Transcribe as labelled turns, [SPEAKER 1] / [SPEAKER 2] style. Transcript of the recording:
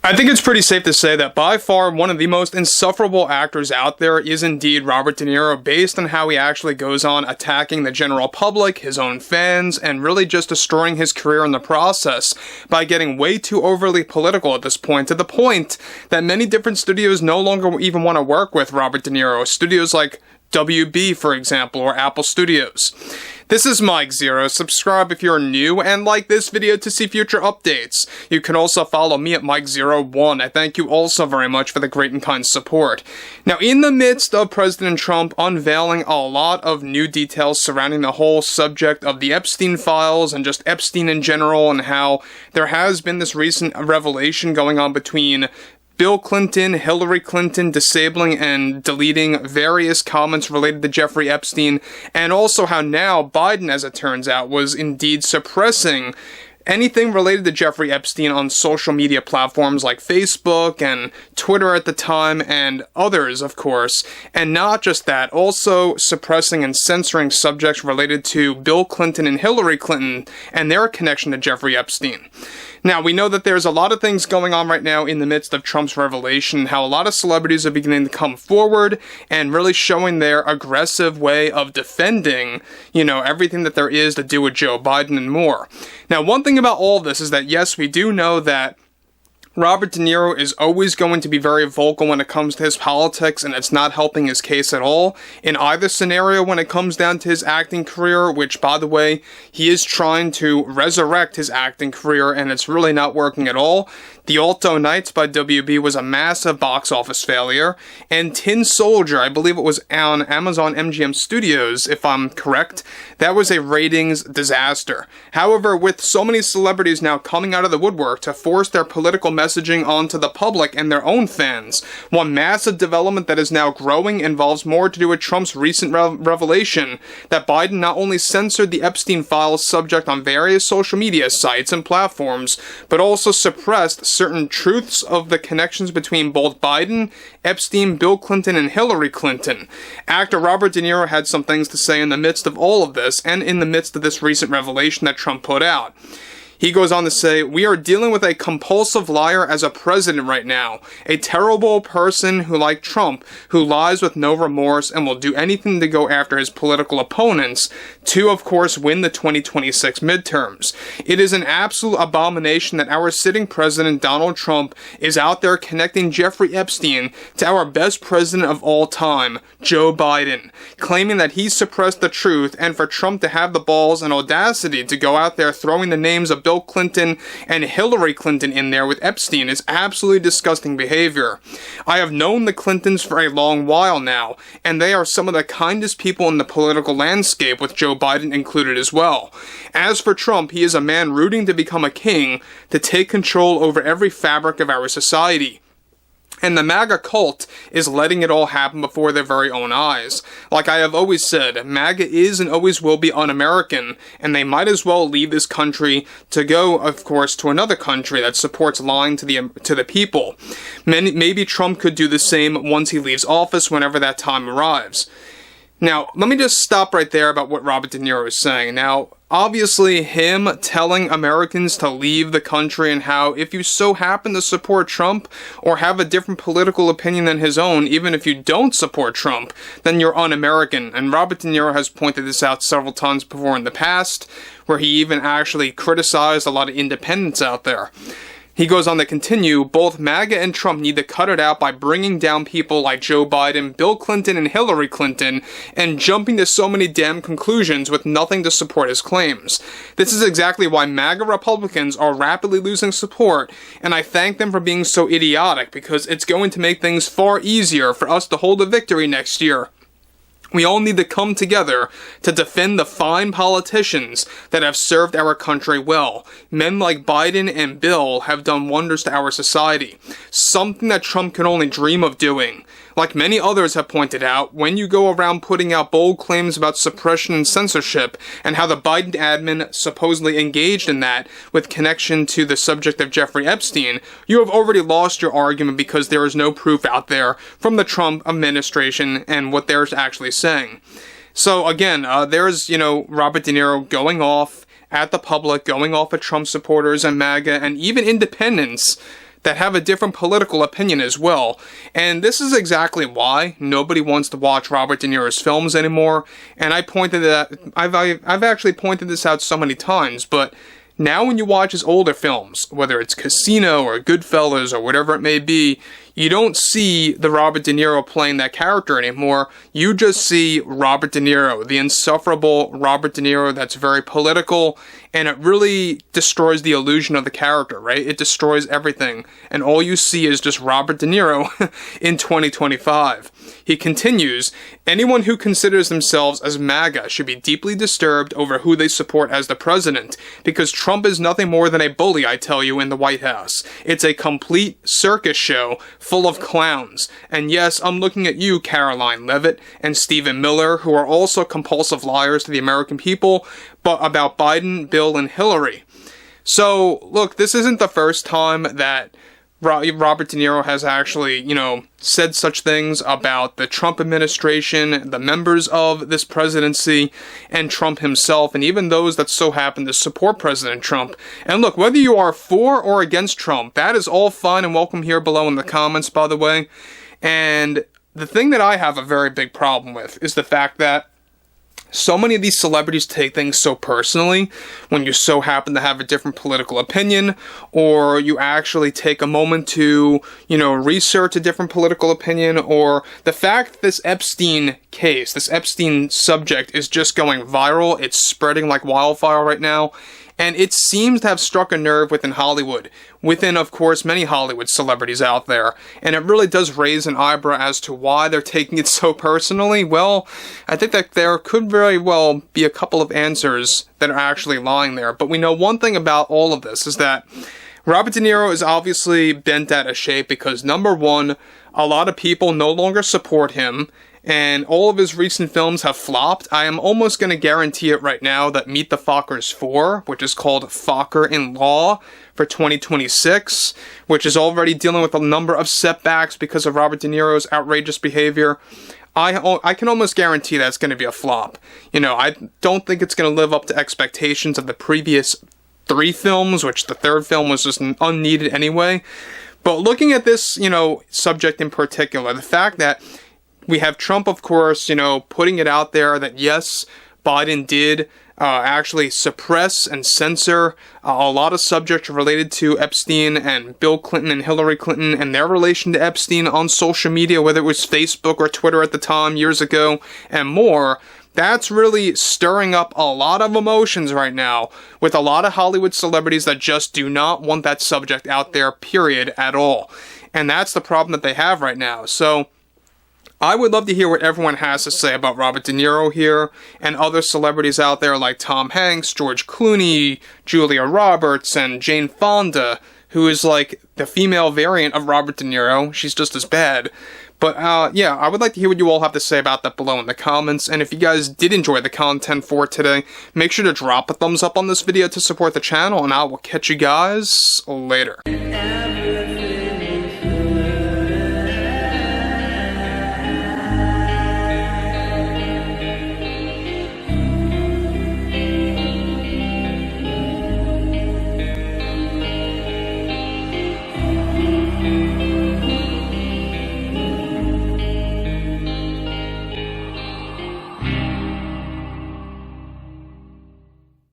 [SPEAKER 1] I think it's pretty safe to say that by far one of the most insufferable actors out there is indeed Robert De Niro, based on how he actually goes on attacking the general public, his own fans, and really just destroying his career in the process by getting way too overly political at this point, to the point that many different studios no longer even want to work with Robert De Niro. Studios like WB, for example, or Apple Studios. This is Mike Zero. Subscribe if you're new, and like this video to see future updates. You can also follow me at Mike01. I thank you also very much for the great and kind support. Now, in the midst of President Trump unveiling a lot of new details surrounding the whole subject of the Epstein files and just Epstein in general, and how there has been this recent revelation going on between Bill Clinton, Hillary Clinton, disabling and deleting various comments related to Jeffrey Epstein, and also how now Biden, as it turns out, was indeed suppressing anything related to Jeffrey Epstein on social media platforms like Facebook and Twitter at the time, and others, of course. And not just that, also suppressing and censoring subjects related to Bill Clinton and Hillary Clinton and their connection to Jeffrey Epstein. Now, we know that there's a lot of things going on right now in the midst of Trump's revelation, how a lot of celebrities are beginning to come forward and really showing their aggressive way of defending, everything that there is to do with Joe Biden and more. Now, one thing about all of this is that, yes, we do know that Robert De Niro is always going to be very vocal when it comes to his politics, and it's not helping his case at all in either scenario when it comes down to his acting career, which, by the way, he is trying to resurrect his acting career, and it's really not working at all. The Alto Nights by WB was a massive box office failure, and Tin Soldier, I believe it was on Amazon MGM Studios, if I'm correct, that was a ratings disaster. However, with so many celebrities now coming out of the woodwork to force their political messaging onto the public and their own fans, one massive development that is now growing involves more to do with Trump's recent revelation that Biden not only censored the Epstein files subject on various social media sites and platforms, but also suppressed certain truths of the connections between both Biden, Epstein, Bill Clinton, and Hillary Clinton. Actor Robert De Niro had some things to say in the midst of all of this, and in the midst of this recent revelation that Trump put out. He goes on to say, "We are dealing with a compulsive liar as a president right now. A terrible person who, like Trump, who lies with no remorse and will do anything to go after his political opponents to, of course, win the 2026 midterms. It is an absolute abomination that our sitting president, Donald Trump, is out there connecting Jeffrey Epstein to our best president of all time, Joe Biden, claiming that he suppressed the truth, and for Trump to have the balls and audacity to go out there throwing the names of Bill Clinton and Hillary Clinton in there with Epstein is absolutely disgusting behavior. I have known the Clintons for a long while now, and they are some of the kindest people in the political landscape, with Joe Biden included as well. As for Trump, he is a man rooting to become a king, to take control over every fabric of our society. And the MAGA cult is letting it all happen before their very own eyes. Like I have always said, MAGA is and always will be un-American, and they might as well leave this country to go, of course, to another country that supports lying to the people. Maybe Trump could do the same once he leaves office, whenever that time arrives. Now, let me just stop right there about what Robert De Niro is saying. Now, obviously, him telling Americans to leave the country, and how if you so happen to support Trump or have a different political opinion than his own, even if you don't support Trump, then you're un-American. And Robert De Niro has pointed this out several times before in the past, where he even actually criticized a lot of independents out there. He goes on to continue, both MAGA and Trump need to cut it out by bringing down people like Joe Biden, Bill Clinton, and Hillary Clinton, and jumping to so many damn conclusions with nothing to support his claims. This is exactly why MAGA Republicans are rapidly losing support, and I thank them for being so idiotic, because it's going to make things far easier for us to hold a victory next year. We all need to come together to defend the fine politicians that have served our country well. Men like Biden and Bill have done wonders to our society, something that Trump can only dream of doing. Like many others have pointed out, when you go around putting out bold claims about suppression and censorship, and how the Biden admin supposedly engaged in that with connection to the subject of Jeffrey Epstein, you have already lost your argument, because there is no proof out there from the Trump administration and what they're actually saying. So again, there's, Robert De Niro going off at the public, going off at Trump supporters and MAGA and even independents, that have a different political opinion as well. And this is exactly why nobody wants to watch Robert De Niro's films anymore. And I've actually pointed this out so many times, but now when you watch his older films, whether it's Casino or Goodfellas or whatever it may be, you don't see the Robert De Niro playing that character anymore. You just see Robert De Niro, the insufferable Robert De Niro that's very political, and it really destroys the illusion of the character, right? It destroys everything, and all you see is just Robert De Niro in 2025. He continues, anyone who considers themselves as MAGA should be deeply disturbed over who they support as the president, because Trump is nothing more than a bully, I tell you, in the White House. It's a complete circus show full of clowns. And yes, I'm looking at you, Caroline Leavitt and Stephen Miller, who are also compulsive liars to the American people, but about Biden, Bill, and Hillary. So, look, this isn't the first time that Robert De Niro has actually, said such things about the Trump administration, the members of this presidency, and Trump himself, and even those that so happen to support President Trump. And look, whether you are for or against Trump, that is all fine and welcome here below in the comments, by the way. And the thing that I have a very big problem with is the fact that so many of these celebrities take things so personally when you so happen to have a different political opinion, or you actually take a moment to, research a different political opinion, or the fact that this Epstein case, this Epstein subject is just going viral. It's spreading like wildfire right now. And it seems to have struck a nerve within Hollywood, within, of course, many Hollywood celebrities out there. And it really does raise an eyebrow as to why they're taking it so personally. Well, I think that there could very well be a couple of answers that are actually lying there. But we know one thing about all of this is that Robert De Niro is obviously bent out of shape because, number one, a lot of people no longer support him, and all of his recent films have flopped. I am almost going to guarantee it right now that Meet the Fockers 4, which is called Focker in Law for 2026, which is already dealing with a number of setbacks because of Robert De Niro's outrageous behavior, I can almost guarantee that's going to be a flop. I don't think it's going to live up to expectations of the previous 3 films, which the third film was just unneeded anyway. But looking at this, subject in particular, the fact that we have Trump, of course, putting it out there that, yes, Biden did actually suppress and censor a lot of subjects related to Epstein and Bill Clinton and Hillary Clinton and their relation to Epstein on social media, whether it was Facebook or Twitter at the time, years ago, and more. That's really stirring up a lot of emotions right now with a lot of Hollywood celebrities that just do not want that subject out there, period, at all. And that's the problem that they have right now. So I would love to hear what everyone has to say about Robert De Niro here and other celebrities out there like Tom Hanks, George Clooney, Julia Roberts, and Jane Fonda, who is like the female variant of Robert De Niro. She's just as bad. But yeah, I would like to hear what you all have to say about that below in the comments. And if you guys did enjoy the content for today, make sure to drop a thumbs up on this video to support the channel, and I will catch you guys later.